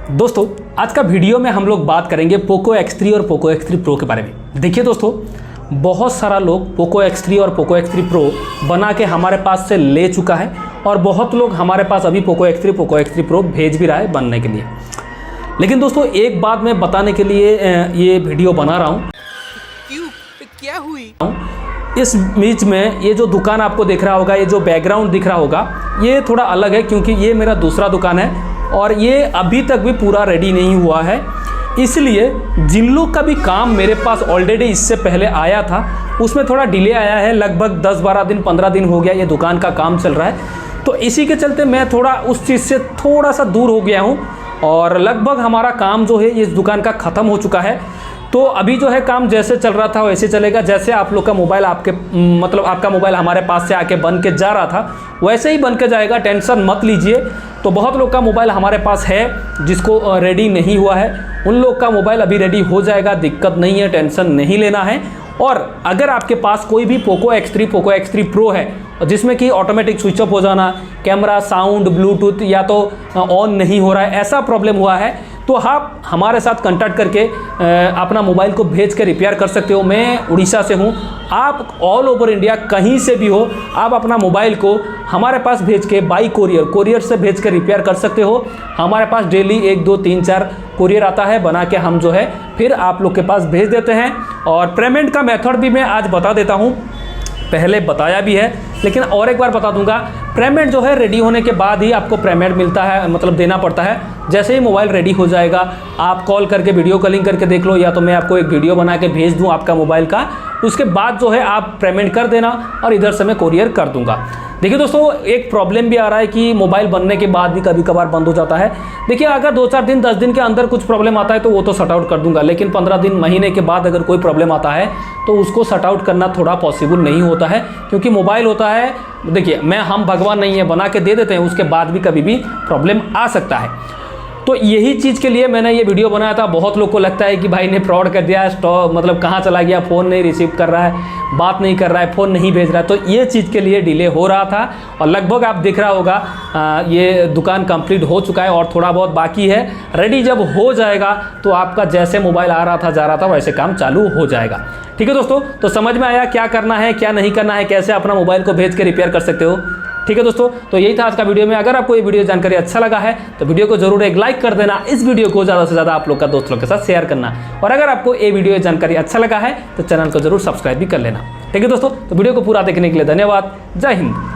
दोस्तों आज का वीडियो में हम लोग बात करेंगे पोको X3 और पोको X3 Pro के बारे में। देखिए दोस्तों, बहुत सारा लोग पोको X3 और पोको X3 Pro बना के हमारे पास से ले चुका है और बहुत लोग हमारे पास अभी पोको X3 Pro भेज भी रहा है बनने के लिए। लेकिन दोस्तों एक बात मैं बताने के लिए ये वीडियो बना रहा हूँ। क्यों? क्या हुई? इस बीच में ये जो दुकान आपको दिख रहा होगा, ये जो बैकग्राउंड दिख रहा होगा, ये थोड़ा अलग है क्योंकि ये मेरा दूसरा दुकान है और ये अभी तक भी पूरा रेडी नहीं हुआ है। इसलिए जिन लोग का भी काम मेरे पास ऑलरेडी इससे पहले आया था उसमें थोड़ा डिले आया है। लगभग 10-12 दिन 15 दिन हो गया ये दुकान का काम चल रहा है, तो इसी के चलते मैं थोड़ा उस चीज़ से थोड़ा सा दूर हो गया हूँ और लगभग हमारा काम जो है इस दुकान का ख़त्म हो चुका है। तो अभी जो है काम जैसे चल रहा था वैसे चलेगा। जैसे आप लोग का मोबाइल आपका मोबाइल हमारे पास से आके बन के जा रहा था वैसे ही बन के जाएगा, टेंशन मत लीजिए। तो बहुत लोग का मोबाइल हमारे पास है जिसको रेडी नहीं हुआ है, उन लोग का मोबाइल अभी रेडी हो जाएगा, दिक्कत नहीं है, टेंशन नहीं लेना है। और अगर आपके पास कोई भी पोको X3 Pro है जिसमें कि ऑटोमेटिक स्विच ऑफ हो जाना, कैमरा, साउंड, ब्लूटूथ या तो ऑन नहीं हो रहा है, ऐसा प्रॉब्लम हुआ है, तो आप हमारे साथ कांटेक्ट करके अपना मोबाइल को भेज के रिपेयर कर सकते हो। मैं उड़ीसा से हूँ, आप ऑल ओवर इंडिया कहीं से भी हो, आप अपना मोबाइल को हमारे पास भेज के बाई कोरियर से भेज के रिपेयर कर सकते हो। हमारे पास डेली 1, 2, 3, 4 कोरियर आता है, बना के हम जो है फिर आप लोग के पास भेज देते हैं। और पेमेंट का मेथड भी मैं आज बता देता हूँ, पहले बताया भी है लेकिन और एक बार बता दूंगा। पेमेंट जो है रेडी होने के बाद ही आपको पेमेंट मिलता है, मतलब देना पड़ता है। जैसे ही मोबाइल रेडी हो जाएगा आप कॉल करके वीडियो कॉलिंग करके देख लो, या तो मैं आपको एक वीडियो बना के भेज दूं आपका मोबाइल का, उसके बाद जो है आप पेमेंट कर देना और इधर से मैं कोरियर कर दूंगा। देखिए दोस्तों, एक प्रॉब्लम भी आ रहा है कि मोबाइल बनने के बाद भी कभी कभार बंद हो जाता है। देखिए अगर 2-4 दिन 10 दिन के अंदर कुछ प्रॉब्लम आता है तो वो तो सॉर्ट आउट कर दूंगा, लेकिन 15 दिन महीने के बाद अगर कोई प्रॉब्लम आता है तो उसको सॉर्ट आउट करना थोड़ा पॉसिबल नहीं होता है, क्योंकि मोबाइल होता है, देखिए हम भगवान नहीं है, बना के दे देते हैं, उसके बाद भी कभी भी प्रॉब्लम आ सकता है। तो यही चीज़ के लिए मैंने ये वीडियो बनाया था। बहुत लोग को लगता है कि भाई ने फ्रॉड कर दिया, मतलब कहाँ चला गया, फ़ोन नहीं रिसीव कर रहा है, बात नहीं कर रहा है, फ़ोन नहीं भेज रहा है। तो ये चीज़ के लिए डिले हो रहा था और लगभग आप दिख रहा होगा ये दुकान कंप्लीट हो चुका है और थोड़ा बहुत बाकी है। रेडी जब हो जाएगा तो आपका जैसे मोबाइल आ रहा था जा रहा था वैसे काम चालू हो जाएगा। ठीक है दोस्तों, तो समझ में आया क्या करना है क्या नहीं करना है, कैसे अपना मोबाइल को भेज के रिपेयर कर सकते हो। ठीक है दोस्तों, तो यही था आज का वीडियो में। अगर आपको ये वीडियो जानकारी अच्छा लगा है तो वीडियो को जरूर एक लाइक कर देना, इस वीडियो को ज़्यादा से ज़्यादा आप लोग का दोस्तों के साथ शेयर करना, और अगर आपको ये वीडियो जानकारी अच्छा लगा है तो चैनल को जरूर सब्सक्राइब भी कर लेना। ठीक है दोस्तों, तो वीडियो को पूरा देखने के लिए धन्यवाद। जय हिंद।